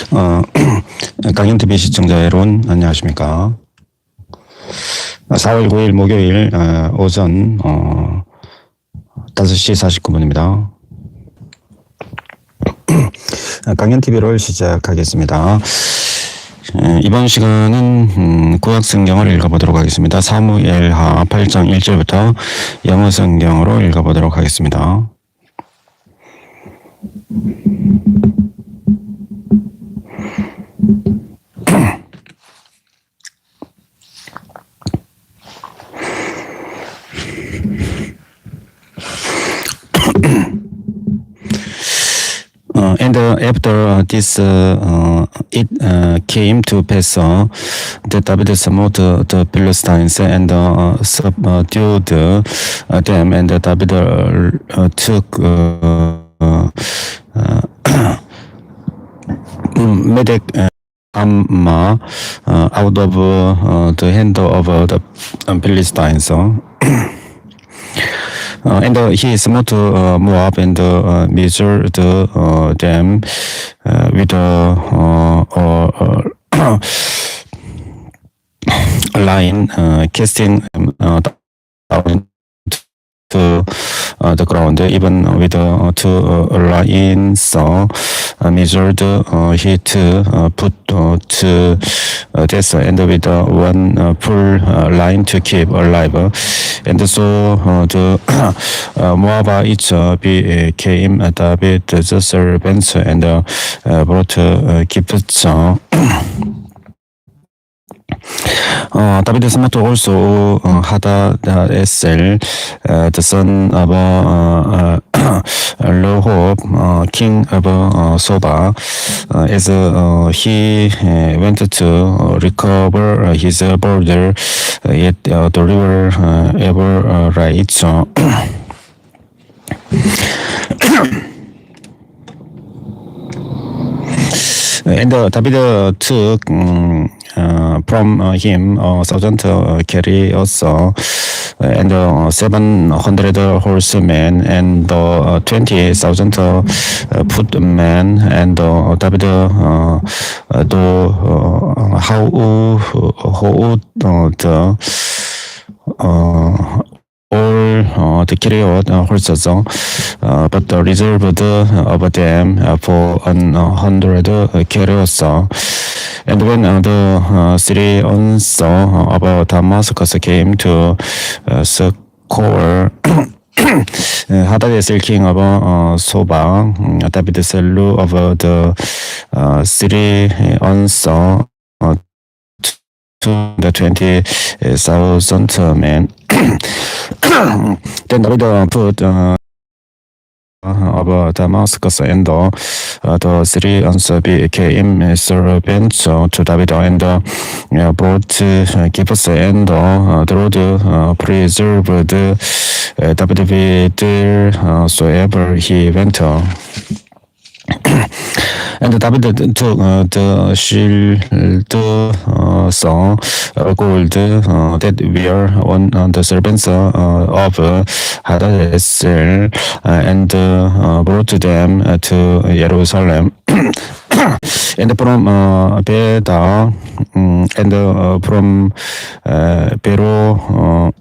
강연TV 시청자 여러분 안녕하십니까. 4월 9일 목요일 오전 5시 49분입니다. 강연TV를 시작하겠습니다. 이번 시간은 구약 성경을 읽어보도록 하겠습니다. 사무엘하 8장 1절부터 영어 성경으로 읽어보도록 하겠습니다. And after this, it came to pass that David smote the Philistines and subdued them, and David took Medek Amma out of the hand of the Philistines. And he smote Moab and measured them with a line, casting down to the ground, even with two lines measured, he put to death, and with one full line to keep alive. And so the Moabites became David's servants and brought gifts. David smote also Hadadezer, the son of Rehob, king of Soba, as he went to recover his border, yet the river ever rights. And David took from him 1,000 chariots and 700 horsemen and 20,000 footmen, and David all the chariot horses, but reserved of them for 100 chariots. And when the Syrians of Damascus came to succor Hadadezer, king of Soba, David slew of the Syrians to the 20,000 men. Then David put of Damascus, and the Syrians became servants to David, and brought gifts, and the Lord preserved David whithersoever he went. And David took the shield, gold that were on the servants of Hadadezer, and brought them to Jerusalem. And from Beda and from Bero,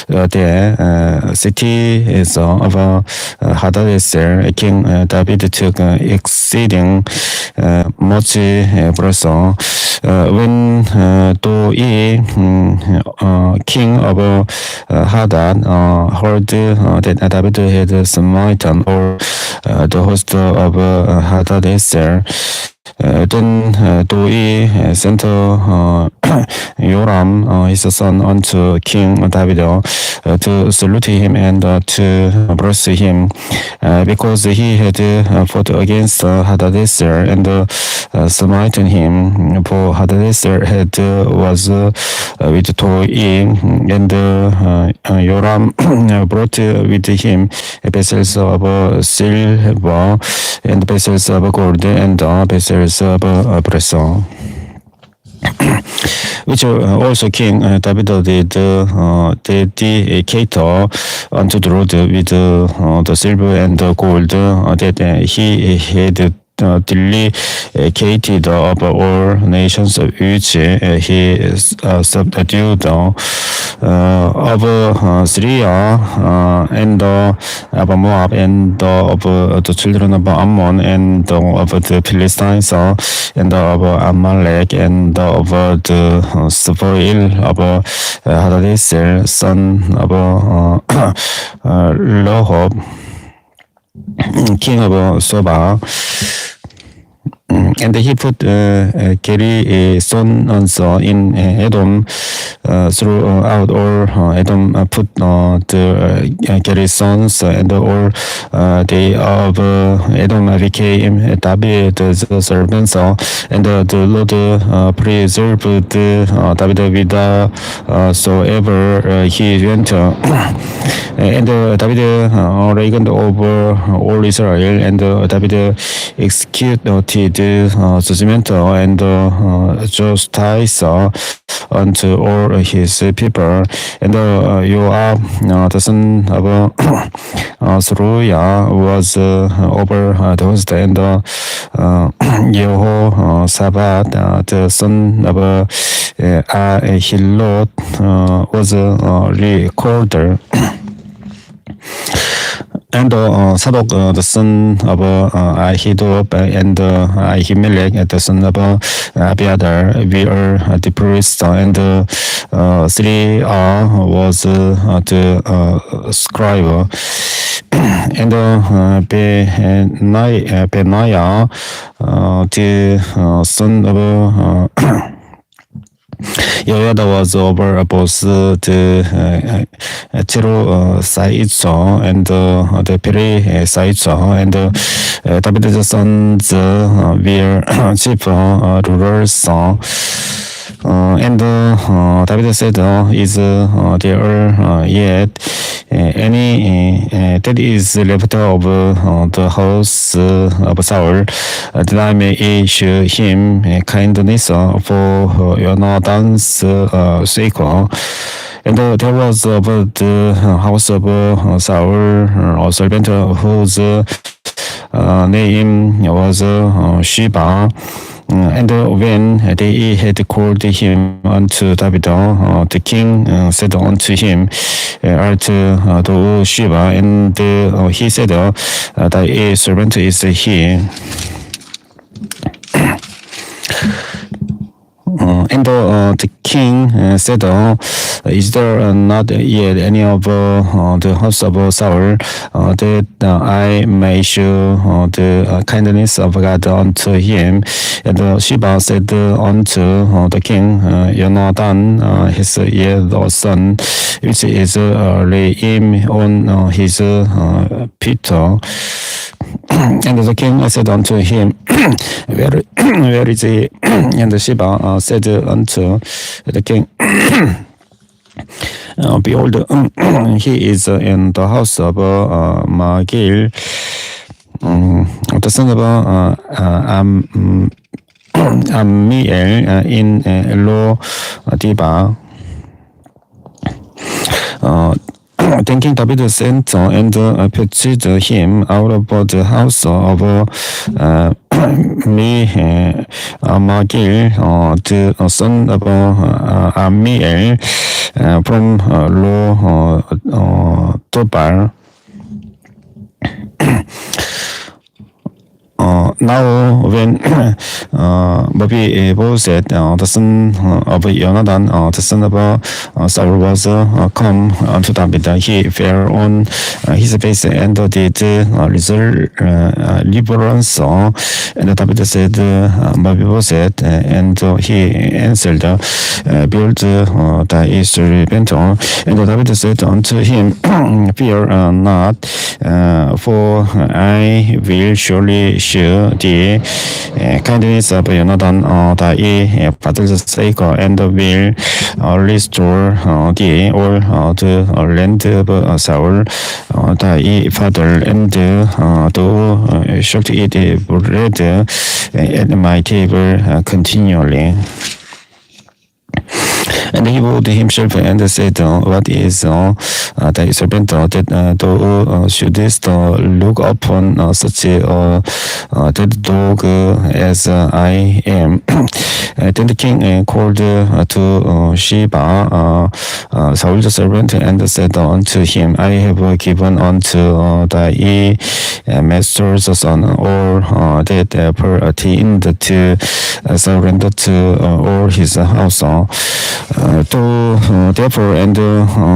the cities of Hadadezer, King David took exceeding much brass. When Doi, king of Hadad, heard that David had smitten all the host of Hadadezer, then Doi sent Joram, his son, unto King David to salute him and to bless him, because he had fought against Hadadezer and smitten him. For Hadadezer was with Doi, and Joram brought with him vessels of silver and vessels of gold and vessels of brass. which also King David did dedicate unto the Lord with the silver and the gold that he had delegated of all nations which he subdued of Syria and of Moab and of the children of Ammon and of the Philistines and of Amalek and of the spoil of Hadadezer, son of Rehob, king of Soba. And he put Geri sons in Edom throughout all Edom put the Geri sons and all they of Edom became David's servants and the Lord preserved David whithersoever he went and David reigned over all Israel and David executed judgment and justice unto all his people. And Joab, the son of Zeruiah, was over the host, and Jehoshaphat, the son of Ahilot, was recorder. And Sadok, the son of Ahitub, and Ahimelech, the son of Abiathar, were the priests, and three was the scribe. And Benaiah, the son of Jehoiada was over both the Tiro-sites and the Peri-sites, and David's sons were chief rulers. And David said, is there yet any that is left of the house of Saul, that I may show him kindness for Jonathan's sake? And there was of the house of Saul a servant whose name was Sheba. And when they had called him unto David, the king said unto him, Art thou Sheba? And he said, Thy servant is he. And the king said, Is there not yet any of the house of Saul that I may show the kindness of God unto him? And Sheba said unto the king, Jonathan, his elder son, which is laying on his feet. And the king said unto him, Where is he? And Sheba said unto the king, Behold, he is in the house of Magil, the son of Ammiel in Lo-Debar. Then King David sent and fetched him out of the house of Magil, the son of Ammiel, from Lo-Debar. Now when Mephibosheth, the son of Jonathan, the son of Saul, was come unto David, he fell on his face and did reverence. And David said, Mephibosheth, and he answered, Behold, thy servant. And David said unto him, Fear not, for I will surely show thee kindness of Jonathan thy father's sake, and will restore thee all the land of Saul thy father, and thou shalt eat bread at my table continually. And he bowed himself and said, What is thy servant that thou shouldest look upon such a dead dog as I am? Then the king called to Sheba, Saul's servant, and said unto him, I have given unto thy master's son all that pertained to surrender to all his house. Therefore, and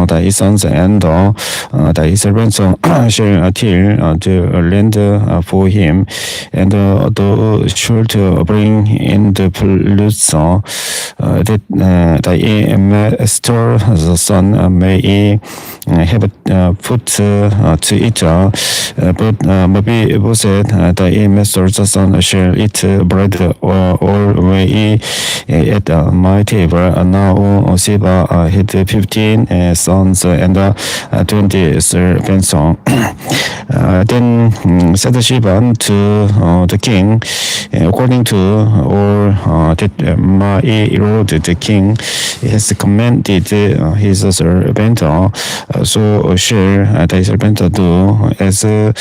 thy sons and thy servants shall till the land for him, and thou shalt bring in the flutes that thy master's son may have put to eat. But Mephibosheth, thy master's son, shall eat bread always at my table. Now Sheba had 15 sons and 20 servants. Then said Sheba unto the king, according to all that my lord the king has commanded his servant, so shall thy servant do. As for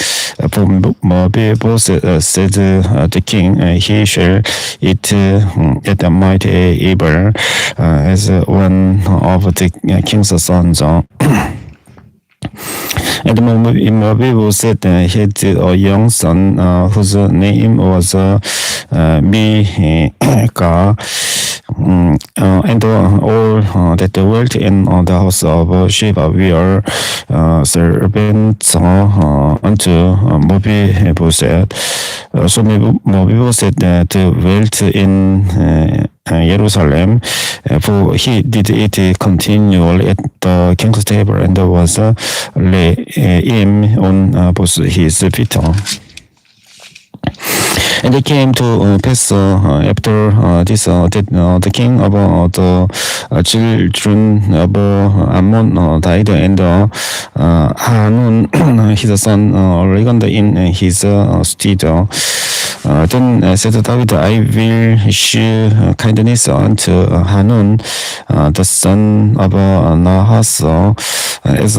Mephibosheth, said the king, he shall eat at my table as one of the king's sons. And Mephibosheth had a young son whose name was Micah. And all that dwelt in the house of Sheba were servants unto Mephibosheth. So Mephibosheth dwelt in Jerusalem, for he did eat continually at the king's table, and was lame on both his feet. And it came to pass after this that the king of the children of Ammon died, and Hanun his son reigned in his stead. Then said David, I will shew kindness unto Hanun, the son of Nahas, as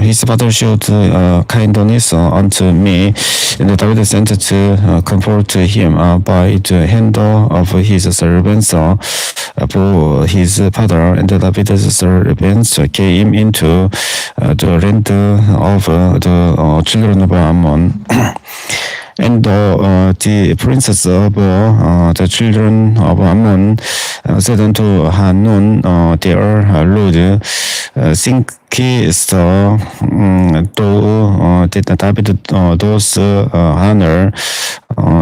his father showed kindness unto me. And David sent to comfort him by the hand of his servants for his father. And David's servants came into the land of the children of Ammon. And the princes of the children of Ammon said unto Hanun their lord, thinkest thou that David does honor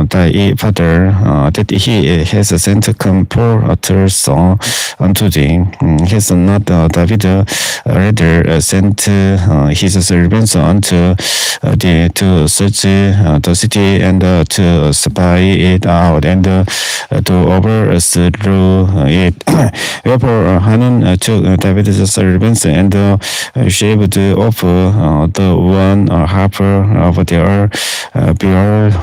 thy father, that he has sent comforters unto thee? Has not David rather sent his servants unto thee to search the city and to spy it out and to overthrow it? Wherefore Hanun took David's servants and shaved off the one half of their beard,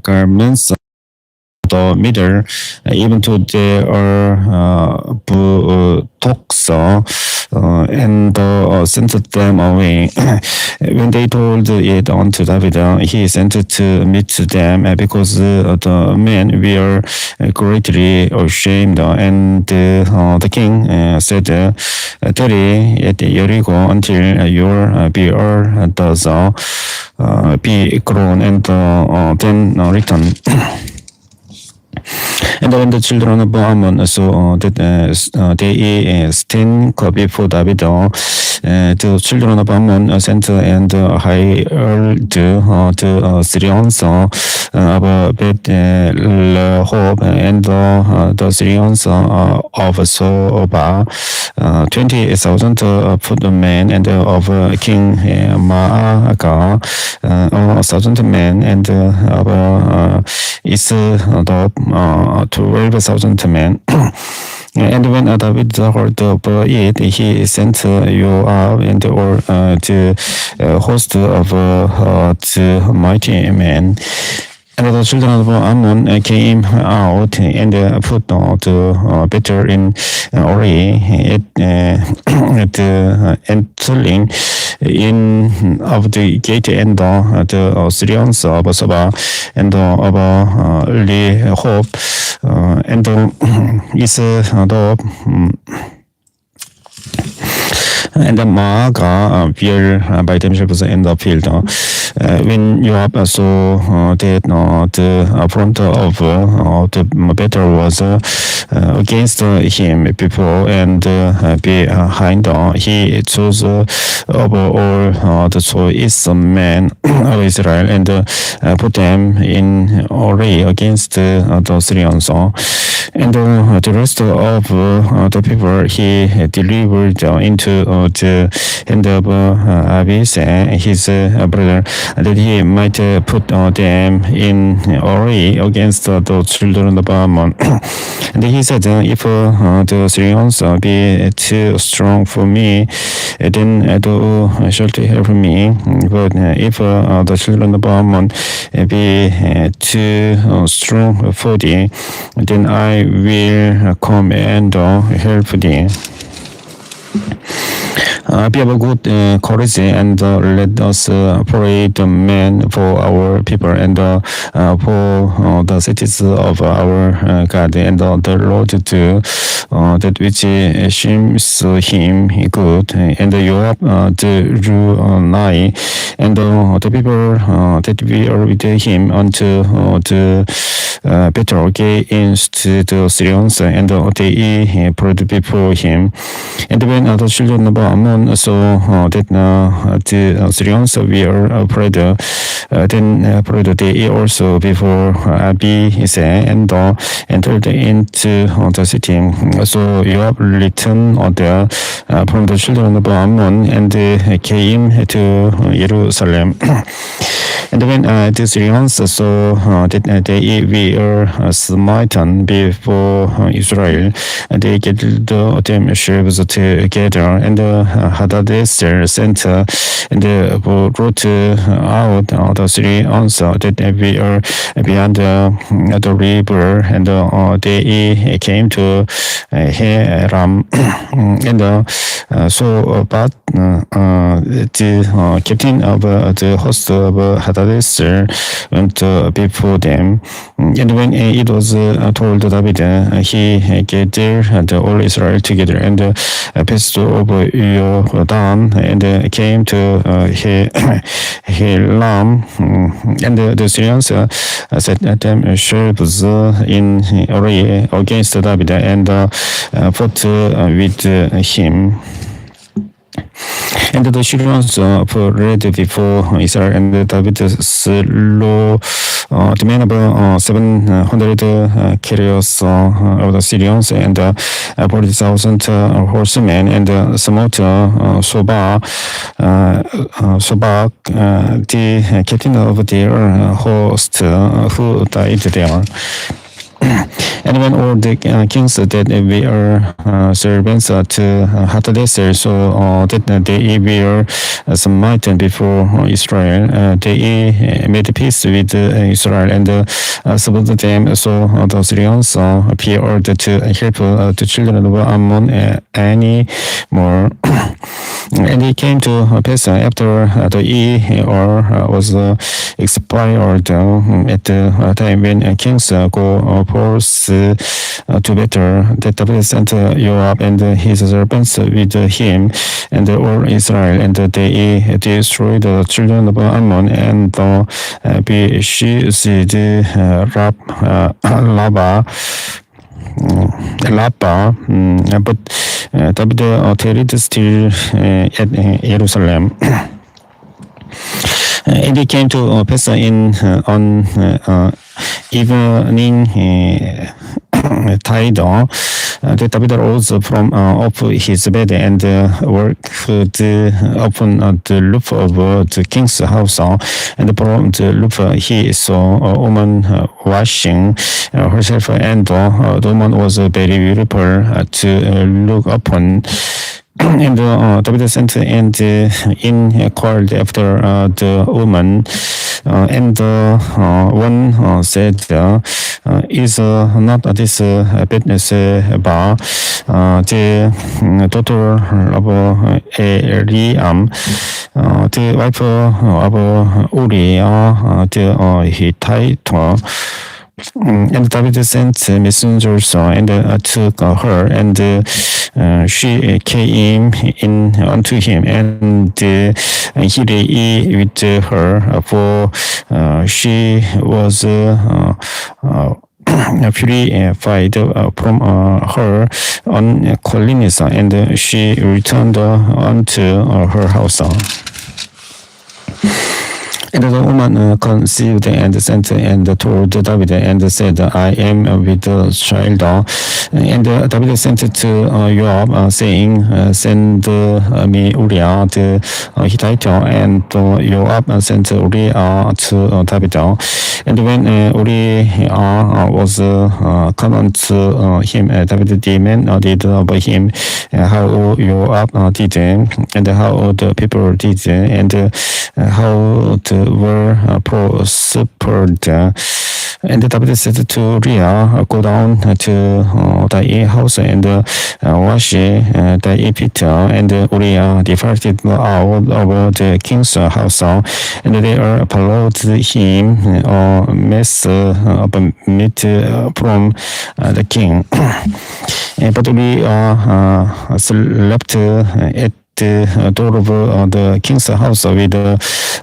garments, the middle, even to their buttocks, and sent them away. When they told it unto David, he sent to meet them, because the men were greatly ashamed. And the king said, tarry at Jericho until your beard does be grown, and then return. And when the children of Ammon saw that they stand before David, the children of Ammon sent and hired the Syrians of Beth-Rehob and the Syrians of Soba, 20,000 footmen, and of King Maacah, 1,000 men, and of Isdod, 12,000 men. And when David heard of it, he sent Joab and all the host of the mighty men. And the children of Ammon came out and put the better in Ori at the entering in of the gate, and the Syrians of Saba and of Rehob and is the and the Maaga appear by themselves in the field. When you have saw that the front of the battle was against him before and behind, he chose over all the choice men of Israel and put them in array against the Syrians. And the rest of the people he delivered into the hand of Abis and his brother, that he might put them in array against the children of Ammon. And he said, if the Syrians be too strong for me, then thou shalt help me. But if the children of Ammon be too strong for thee, then I will come and help thee. Be of good courage and let us pray the men for our people and for the cities of our God, and the Lord do that which seems him good, and you have the rule nigh, and the people that we are with him unto the battle against the Syrians, and they prayed before him. And when the children of Ammon saw that the Syrians were afraid, then prayed they also before Abis and entered into the city. So you have written there from the children of Ammon, and came to Jerusalem. And when the Syrians saw that they were smitten before Israel, they gathered themselves together, and Hadadezer sent and brought out the Syrians that were beyond the river, and they came to Heram. And so, but the captain of the host of Hadadezer went before them. And when it was told David, he gathered all Israel together and passed over Jordan and came to Helam. And the Syrians set themselves in array against David and fought with him. And the Syrians fled before Israel, and David slew the men of 700 chariots of the Syrians, and 40,000 horsemen, and smote Sobak, the captain of their host, who died there. And when all the kings that were servants to Hadadezer saw that they were smitten before Israel, they made peace with Israel and served them. So the Syrians appeared to help the children of Ammon any more. And it came to pass after the year was expired, at the time when kings go forth to battle, that David sent Joab and his servants with him and all Israel, and they destroyed the children of Ammon and besieged Laba, but David tarried still at Jerusalem. And it came to pass on evening tide that David rose from off his bed and worked upon the roof of the king's house. And from the roof he saw a woman washing herself, and the woman was very beautiful to look upon. and David sent and inquired after the woman, and one said, "Is not this Bathsheba, the daughter of Eliam, the wife of Uriah the Hittite?" And David sent messengers and took her, and she came in unto him, and he lay with her, for she was purified from her uncleanness, and she returned unto her house. And the woman conceived and sent and told David and said, "I am with the child." And David sent to Joab, saying, "Send me Uriah the Hittite." And Joab sent Uriah to David. And when Uriah was come unto him, David demanded of him how Joab did, and how the people did, and how the were prospered. And David said to Uriah, "Go down to thy house and wash thy feet." And Uriah departed out of the king's house, and there followed him a mess of meat from the king. But Uriah slept at the door of the king's house with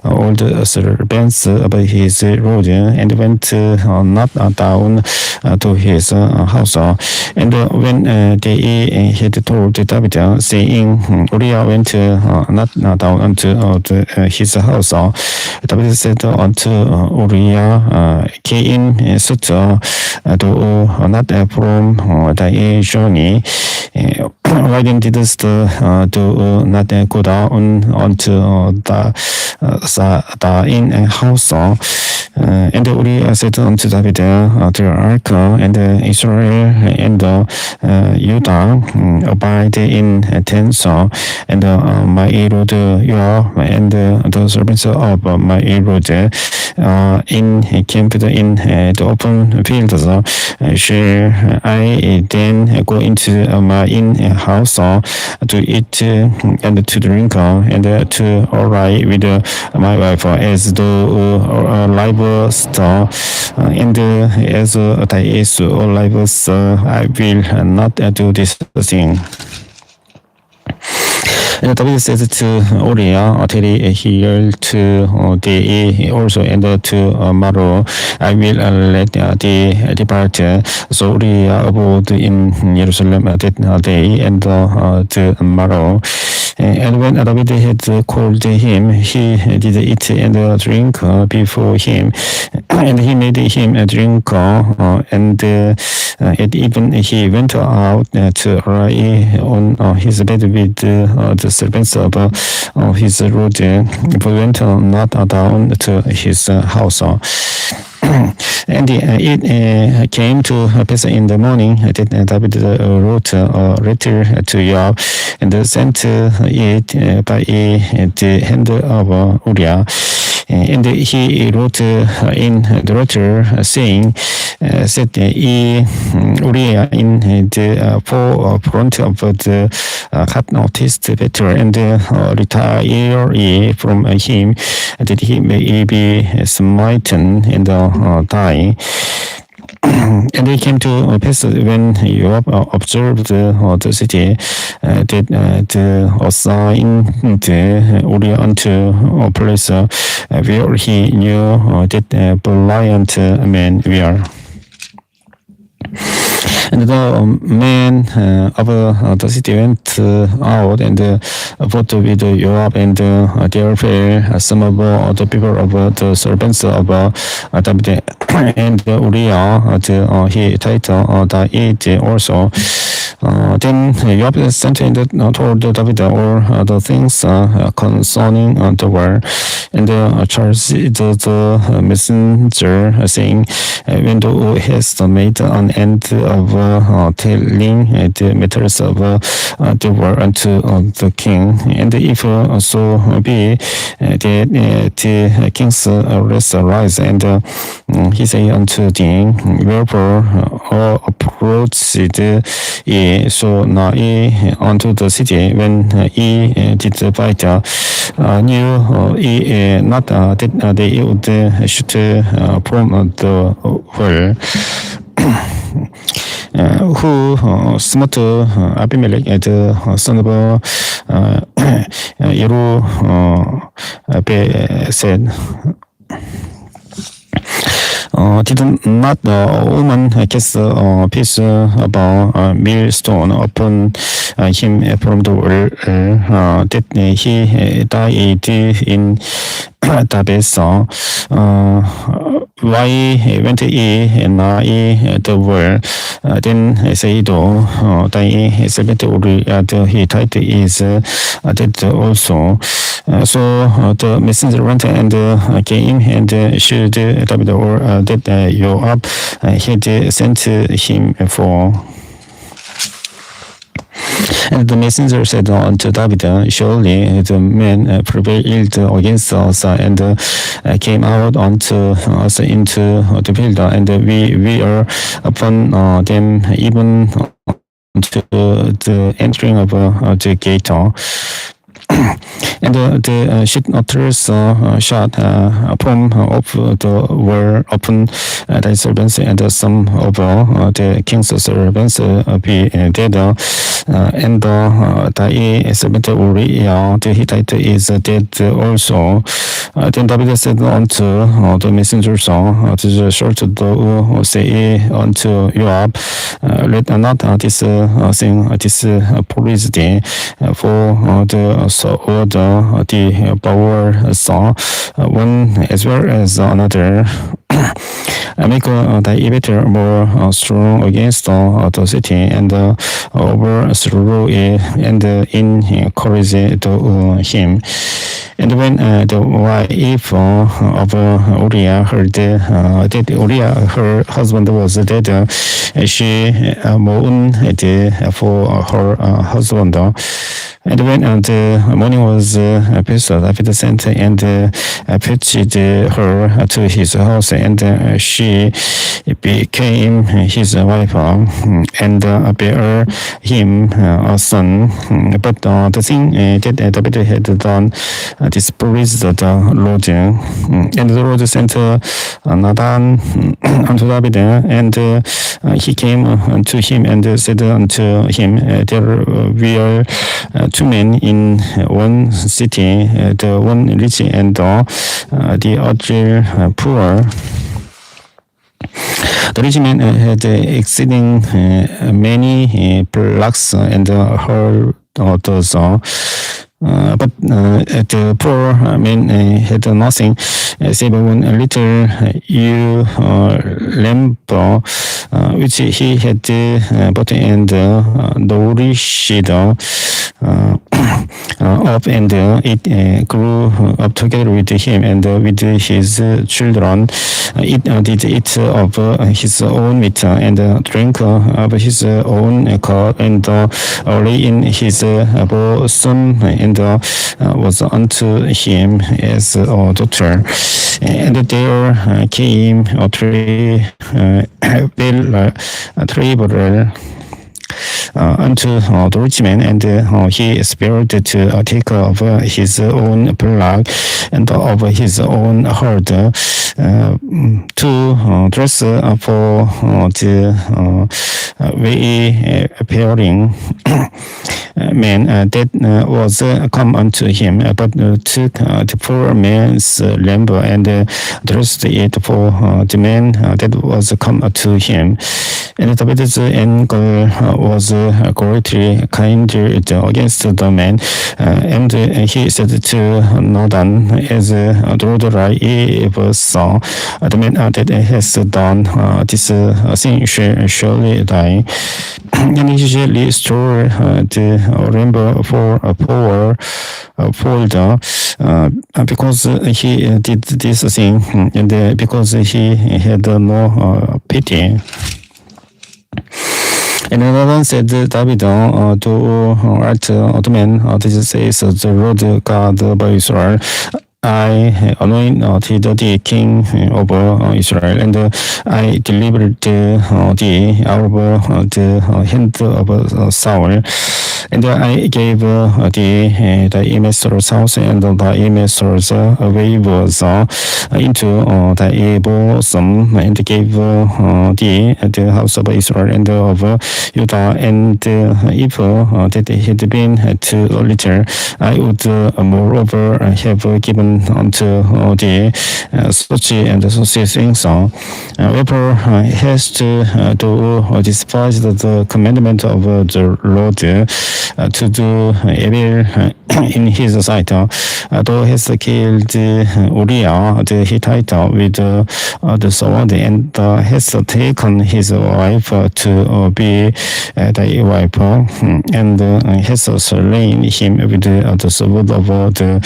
all the servants of his lord, and went not down to his house. And when they had told David, saying, "Uriah went not down unto his house," David said unto Uriah, "Came such do not from thy journey? Why then didst do not go down unto the in house?" And Uriah said unto David, "The ark and Israel and Judah abide in tents, and my lord Joab and the servants of my lord encamped in the open fields. Shall I then go into my in-house to eat and to drink and to lie with my wife as though livestock, and as thy is livestock? I will not do this thing." And David said to Uriah, "Tarry here today also, and tomorrow I will let thee depart." So Uriah abode in Jerusalem that day and tomorrow. And when David had called him, he did eat and drink before him, and he made him drink, and at even he went out to lie on his bed with the servants of his lord, but went not down to his house. And it came to pass in the morning that David wrote a letter to Joab, and sent it by the hand of Uriah. And he wrote in the letter, saying, "Set ye Uriah in the forefront of the hottest battle, and retire ye from him, that he may be smitten and die." And it came to pass when Joab observed the city, that assigned Uriah unto a place where he knew that valiant men were. And the men of the city went out and fought with Joab, and there fell some of the people of the servants of David, and Uriah the Hittite died also. Then Joab sent and told David all the things concerning the war, and charged the messenger, saying, when thou hast made an end of telling the matters of the war unto the king, and if so be that the king's rest arise, and he say unto thee, wherefore approached ye so nigh unto the city, when ye did fight, knew ye not that they would shoot from the wall, who smote Abimelech, the son of said, did not the woman cast a piece of a millstone upon him from the wall, that he died in Tabesa? Why went ye nigh the wall? Then say, thy servant Uriah the Hittite is dead also. So the messenger went and came and shewed David all that Joab had sent him for. And the messenger said unto David, surely the men prevailed against us, and came out unto us into the field, and we are upon them even to the entering of the gate. And the shooters shot from off the wall upon thy servants, and some of the king's servants be dead, and thy servant Uriah the Hittite is dead also. Then David said unto the messengers, to short thou say unto Joab, let not this thing displease thee, for the sword the power saw one as well as another. Make thy better more strong against the city, and overthrow it, and encourage him. And when the wife of Uriah heard that Uriah, her husband, was dead, she mourned for her husband. And when the morning was past, David sent and fetched her to his house, and she became his wife, and bare him a son. But the thing that David had done displeased the Lord, and the Lord sent Nathan unto David, and he came to him and said unto him, there were two men in one city, the one rich and the other poor. The rich man had exceeding many flocks and herds, but the poor man had nothing save one little ewe lamb, which he had bought and nourished up, and it grew up together with him and with his children. It did eat of his own meat and drink of his own cup, and lay in his bosom, and was unto him as a daughter. And there came a traveler unto the rich man, and he spared to take of his own flock and of his own herd, to dress for the wayfaring man that was come unto him, but took the poor man's lamb and dressed it for the man that was come to him. And David's anger was greatly kindled against the man, and he said to Nathan, as the Lord I saw, the man that has done this thing shall surely die. and usually store the rainbow for a poor folder because he did this thing and because he had no pity. And another said David to the man, this says the Lord God by Israel. I anointed the king over Israel, and I delivered thee out of the hand of Saul. And I gave the master's house and the master's waves into thy bosom, and gave thee the house of Israel and of Judah. And if that had been too little, I would moreover have given unto thee such and such things. Whoever has to despise the commandment of the Lord to do evil in his sight, thou hast killed Uriah the Hittite with the sword, and hast taken his wife to be thy wife, and hast slain him with the sword of the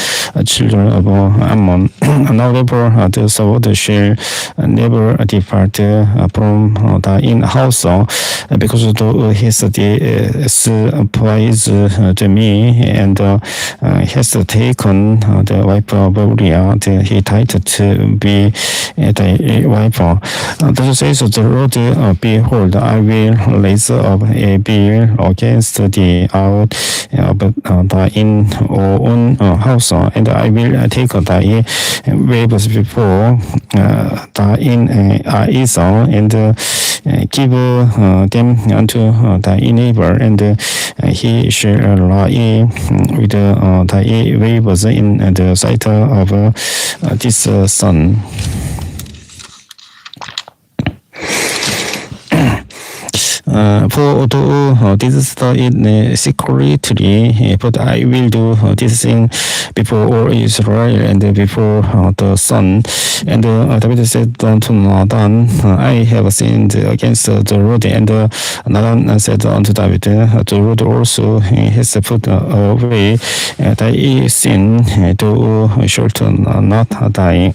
children of Ammon. Now therefore the sword shall never depart from thy house, because thou hast despised me, and hast taken the wife of Uriah the Hittite to be thy wife. Thus says the Lord, behold, I will raise up a bill against thee out of thine own house, and I will take thy waves before thine eyes, and give them unto thy neighbor, and he shall lie with thy waves in the sight of this sun. For thou didst it secretly, but I will do this thing before all Israel and before the sun. And David said unto Nathan, I have sinned against the Lord. And Nathan said unto David, the Lord also has put away thy sin, thou shalt not die.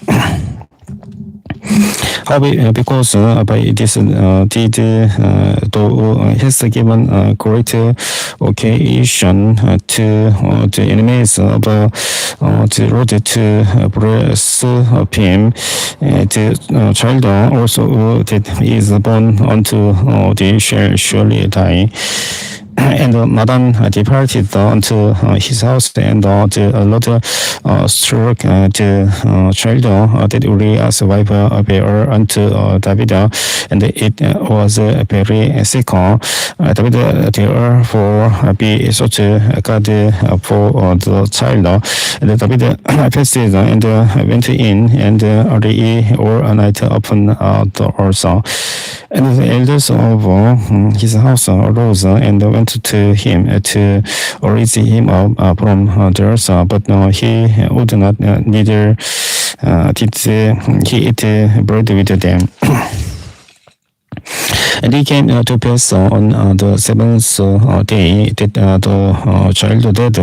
Because by this deed thou hast given great occasion to the enemies of the Lord to press up him, the child also that is born unto thee shall surely die. And Nathan departed unto his house, and the Lord struck the child that Uriah's wife bare unto David, and it was very sick. David therefore be such God for the child. And David fasted and went in and lay all night upon the altar. And the elders of his house arose and went to him to raise him up from the altar, but he would not, neither did he eat bread with them. And it came to pass on the seventh day that the child died,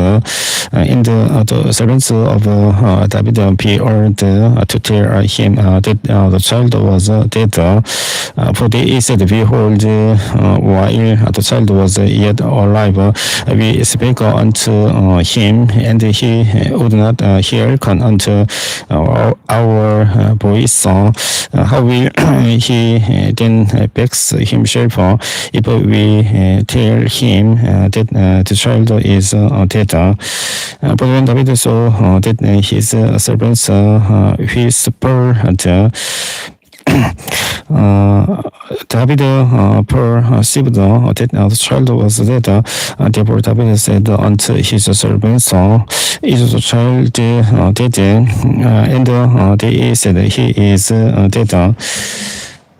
and the servants of David appeared to tell him that the child was dead. For they said, behold, while the child was yet alive, we spake unto him, and he would not hearken unto our voice. How will he then vex himself if we tell him that the child is dead? But when David saw that his servants whispered, David perceived that the child was dead. Therefore David said unto his servants, is the child dead? And they said, he is dead.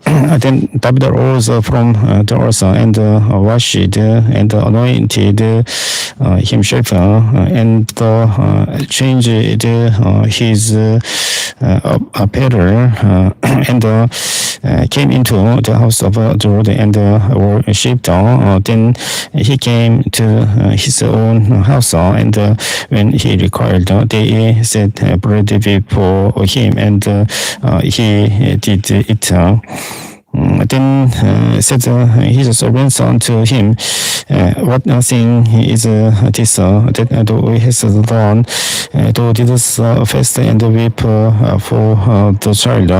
Then David rose from the earth and washed and anointed himself and changed his apparel and came into the house of the Lord and worshipped. Then he came to his own house, and when he required, they set bread before him, and he did eat. Then said his servants unto him, what thing is this that we have done? Thou didst fast and weep for the child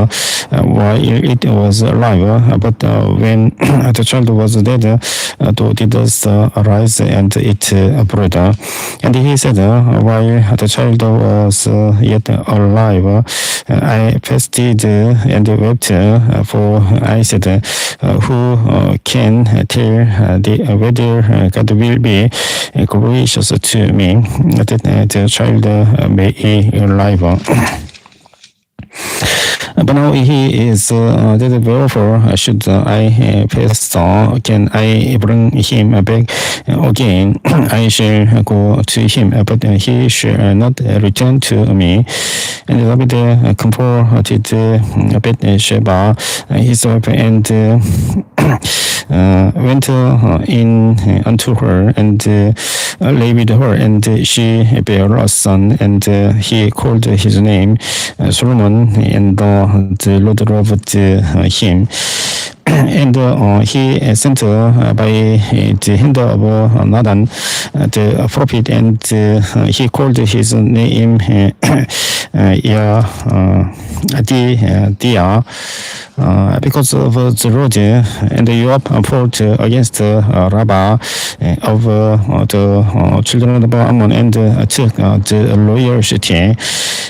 while it was alive, but when the child was dead, thou didst arise and eat bread. And he said, while the child was yet alive, I fasted and wept, for I said, who can tell whether God will be gracious to me that the child may be alive? But now he is dead. Wherefore should I fast? Can I bring him back again? I shall go to him, but he shall not return to me. And David comforted Bathsheba, his wife, and went in unto her and lay with her, and she bare a son, and he called his name Solomon, and the Lord loved him. And he sent by the hand of Nathan the prophet, and he called his name Dia, because of the Lord. And Joab fought against Rabbah of the children of Ammon, and took the loyal city.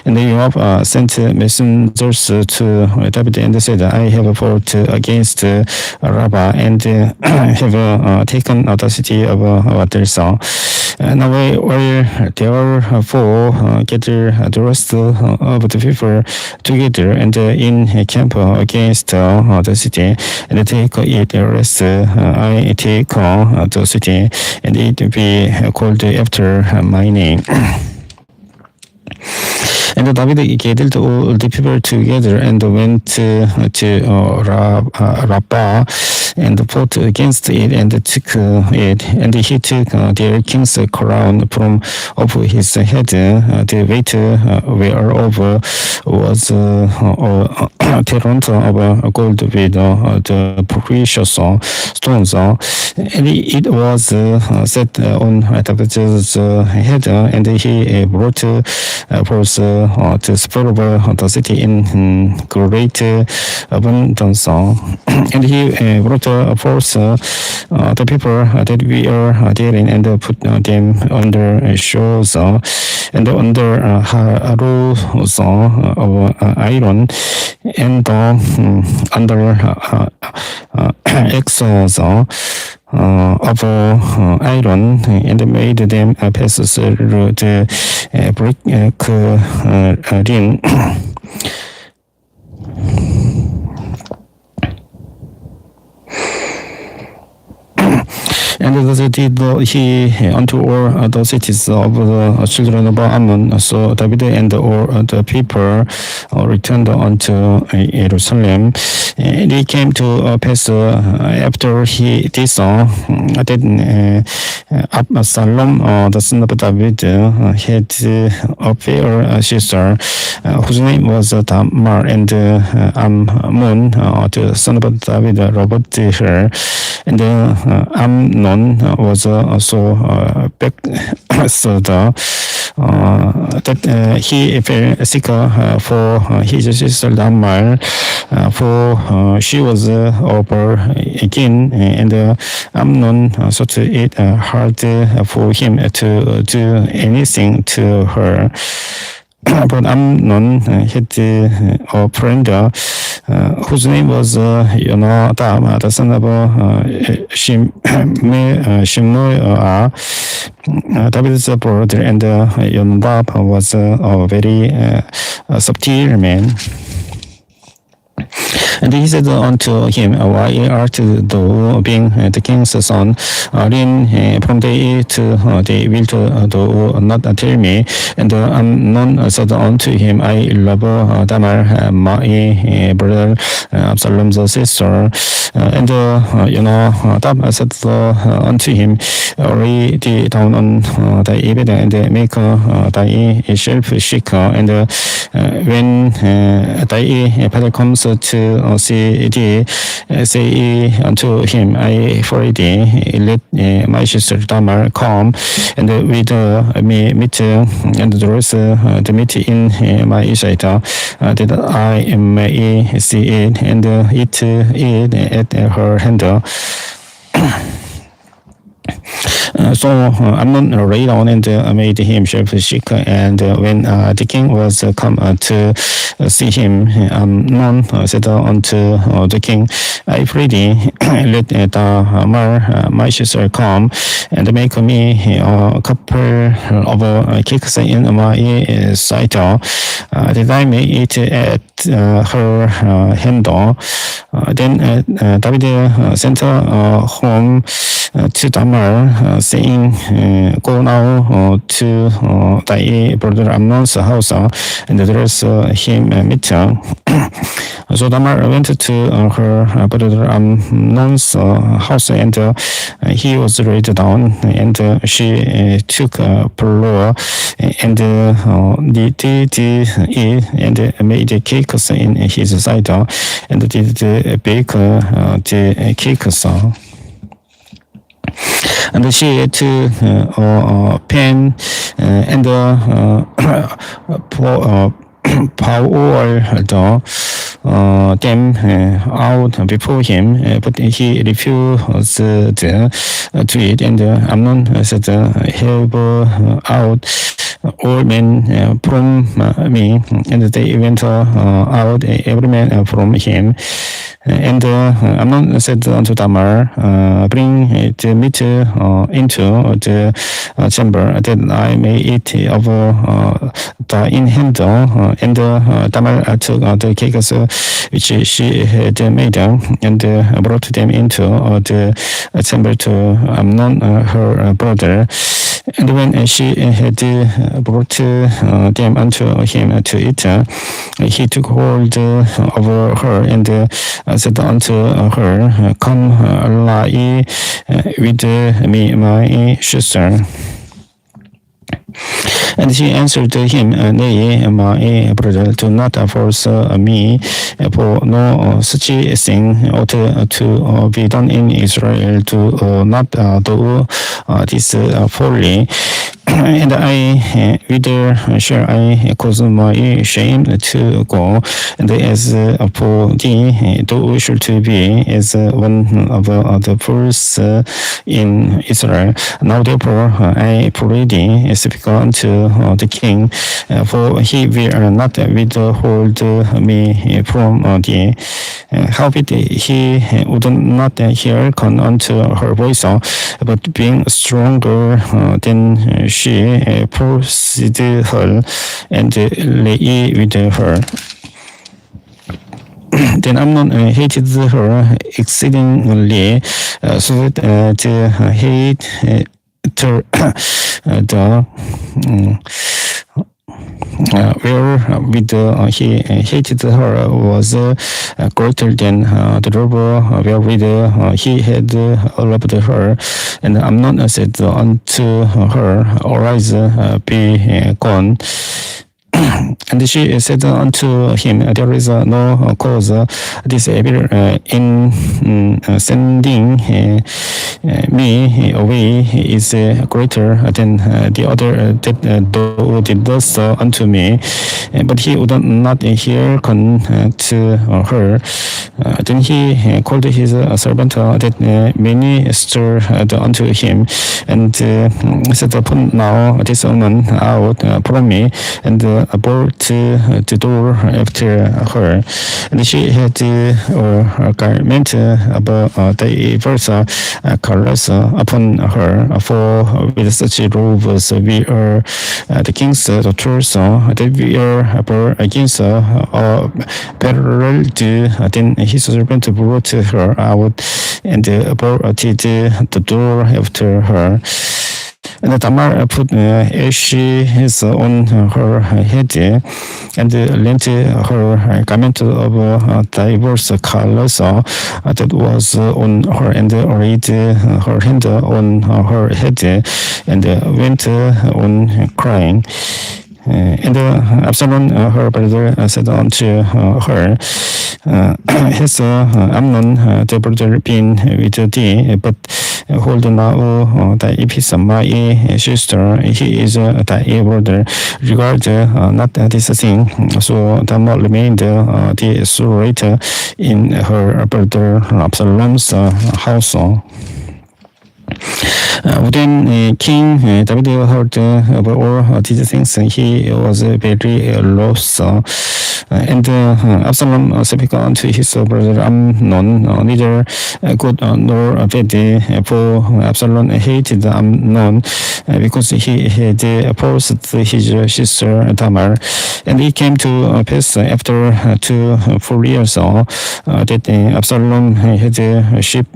And Joab sent messengers to David and said, I have fought against Rabbah and have taken the city of Tirsa. Now while therefore gather the rest of the people together and in camp against the city, and take it rest, I take the city, and it be called after my name. And David gathered all the people together and went to Rabbah and fought against it and took it. And he took their king's crown from off his head, the weight whereof was talent of gold with the precious stones. And it was set on David's head, and he brought forth the spoil of the city in great abundance. And he brought forth the people that we are therein, and put them under shoes and under harrows of iron, and under axles of iron, and made them pass through the brick ring. And thus did he unto all the cities of the children of Ammon. So David and all the people returned unto Jerusalem. And he came to pass after he did so, that Absalom, the son of David, had a fair sister, whose name was Tamar, and Amnon, the son of David, loved her. And Amnon was also vexed that he fell sick for his sister Tamar, for she was over again, and Amnon sought it hard for him to do anything to her. But Amnon had a friend whose name was Jonadab, the son of Shimeah, David's brother, and Jonadab was a very subtle man. And he said unto him, Why art thou, being the king's son, from day to day wilt thou not tell me? And Amnon said unto him, I love Tamar, my brother Absalom's sister. And Tamar said unto him, Lay thee down on thy bed and make thyself sick. And when thy father comes to see thee, say unto him, I pray thee, let my sister Tamar come and with me meet and dress the meat in my sight, that I may see it and eat it at her hand. So Amnon lay down and made himself sick. And when the king was come to see him, Amnon said unto the king, I pray thee, let Tamar my sister come and make me a couple of cakes in my sight, that I may eat at her hand. Then David sent home to Tamar, saying, Go now to thy brother Amnon's house and dress him meat. So Tamar went to her brother Amnon's house, and he was laid down, and she took a pillow and did eat and made cakes in his sight, and did bake the cakes. And she took a pan and poured them out before him, but he refused to eat. And Amnon said, Have out all men from me. And they went out, every man from him. And Amnon said unto Tamar, Bring the meat into the chamber, that I may eat of the in hand. And Tamar took the cakes which she had made, and brought them into the chamber to Amnon her brother. And when she had brought them unto him to eat, he took hold of her and said unto her, Come lie with me, my sister. And she answered him, Nay, my brother, do not force me, for no such thing ought to be done in Israel. Do not do this folly. And I, whither shall I cause my shame to go? And as for thee, thou shalt be as one of the fools in Israel. Now therefore I pray thee, speak unto the king, for he will not withhold me from thee. Howbeit he would not hearken unto her voice, but being stronger than she pursued her and lay with her. Then Amnon hated her exceedingly, so that hate the wherewith he hated her was greater than the love wherewith he had loved her. And Amnon said unto her, Arise, be gone. And she said unto him, There is no cause this evil in sending me away is greater than the other that thou didst unto me. But he would not hearken to her. Then he called his servant that ministered unto him, and said, Put now this woman out from me, and bolt the door after her, and she had a garment about diverse colors upon her, for with such robes we are the king's daughters that we are against parallel to then his servant brought her out and bolted the door after her. And Tamar put ashes on her head and lent her garment of diverse colors that was on her and laid her hand on her head and went on crying. And Absalom, her brother, said unto her, Has Amnon, the brother, been with thee? But hold now thy peace, my sister, he is thy brother. Regard not this thing. So Tamar remained desolate in her brother Absalom's house. When King David heard about all these things, he was very lost. And Absalom spake unto his brother Amnon, neither good nor bad, for Absalom hated Amnon because he had opposed his sister Tamar. And it came to pass after 4 years that Absalom had sheep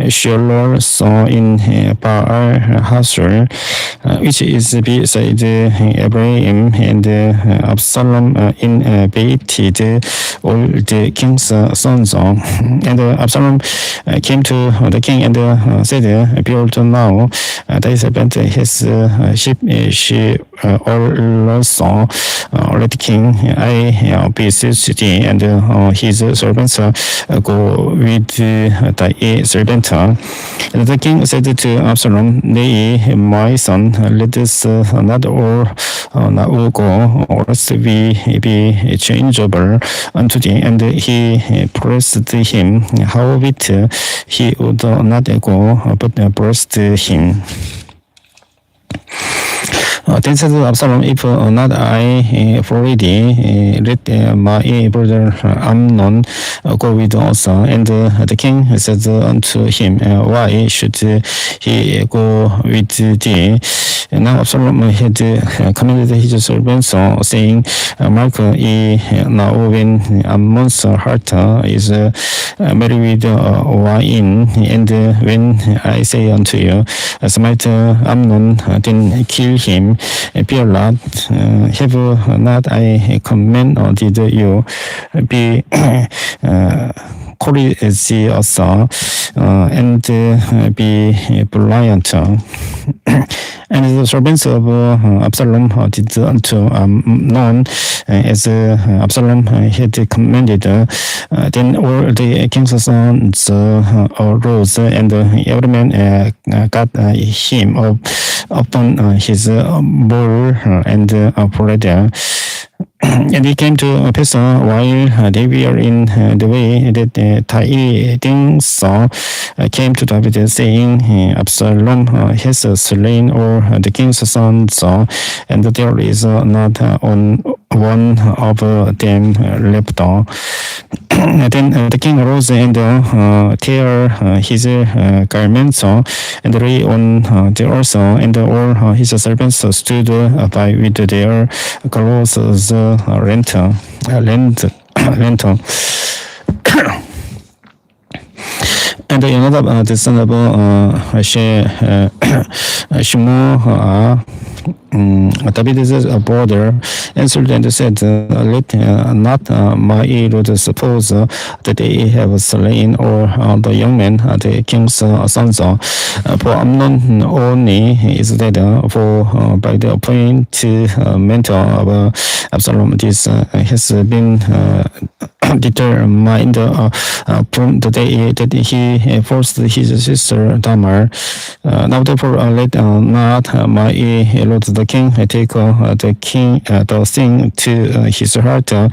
shearers in Baal Hasor, which is beside Abraham, and Absalom invaded all the king's sons. And Absalom came to the king and said, Behold, now thy servant has sheep shearers. Let the king, I beseech thee, and his servants go with thy servant. And the king said to Absalom, Nay, my son, let us not all now go, or else we be changeable unto thee. And he pressed him, howbeit he would not go, but pressed him. Then said Absalom, If not I already, let my brother Amnon go with us. And the king said unto him, Why should he go with thee? And now Absalom had commanded his servants, saying, Mark ye now when Amnon's heart is merry with wine, and when I say unto you, smite Amnon, then kill him. Fear not, have not I commanded you, be courageous and be valiant. And the servants of Absalom did unto Amnon as Absalom had commanded. Then all the king's sons arose, and every man got him upon his bull and fled. And it came to pass while they were in the way that tidings came to David, saying, Absalom has slain all the king's sons, and there is not on one of them left. Then the king arose and tear his garments and lay on the earth, and all his servants stood by with their clothes rent. And another the son of Shmuel, David's brother, answered and said, Let not my lord suppose that they have slain all the young men, the king's sons. For Amnon only is dead, for by the appointment of Absalom this has been determined from the day that he forced his sister Tamar. Now therefore let not my lord the king take the thing to his heart to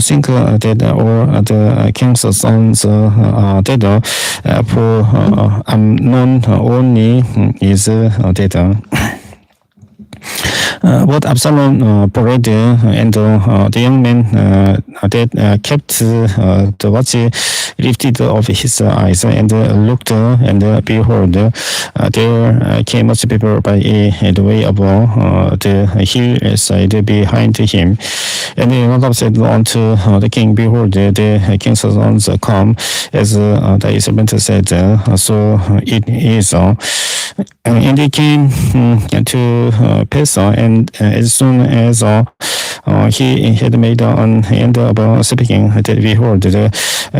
think that all the king's sons are dead, for Amnon only is dead. But Absalom prayed, and the young man that kept the watch lifted up his eyes and looked, and behold, there came much people by the way above the hillside behind him. And Nadab said unto the king, Behold, the king's sons come, as thy servant said, so it is. And they came to pass, and as soon as he had made an end of speaking, that behold, the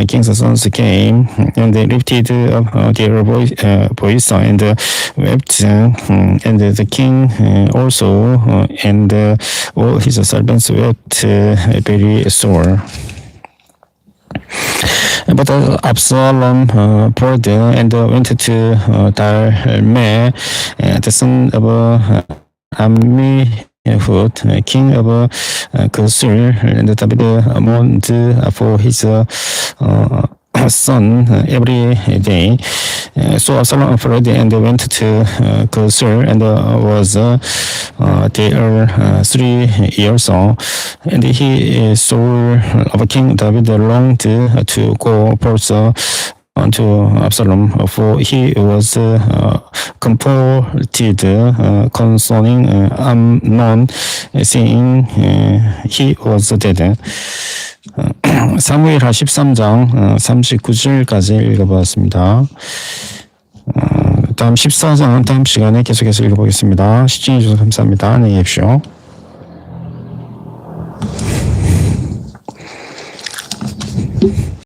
king's sons came, and they lifted up their voice and wept, and the king also, and all his servants wept very sore. But Absalom prayed and went to Talmai, the son of Ammihud, king of Geshur, and David mourned for his son every day. So Absalom prayed and went to Geshur, and was there 3 years old. And he soul of King David longed to go forth unto Absalom, for he was comforted concerning Amnon, saying he was dead. 사무엘하 13장 39절까지 읽어보았습니다. 다음 14장은 다음 시간에 계속해서 읽어보겠습니다. 시청해 주셔서 감사합니다. 안녕히 계십시오.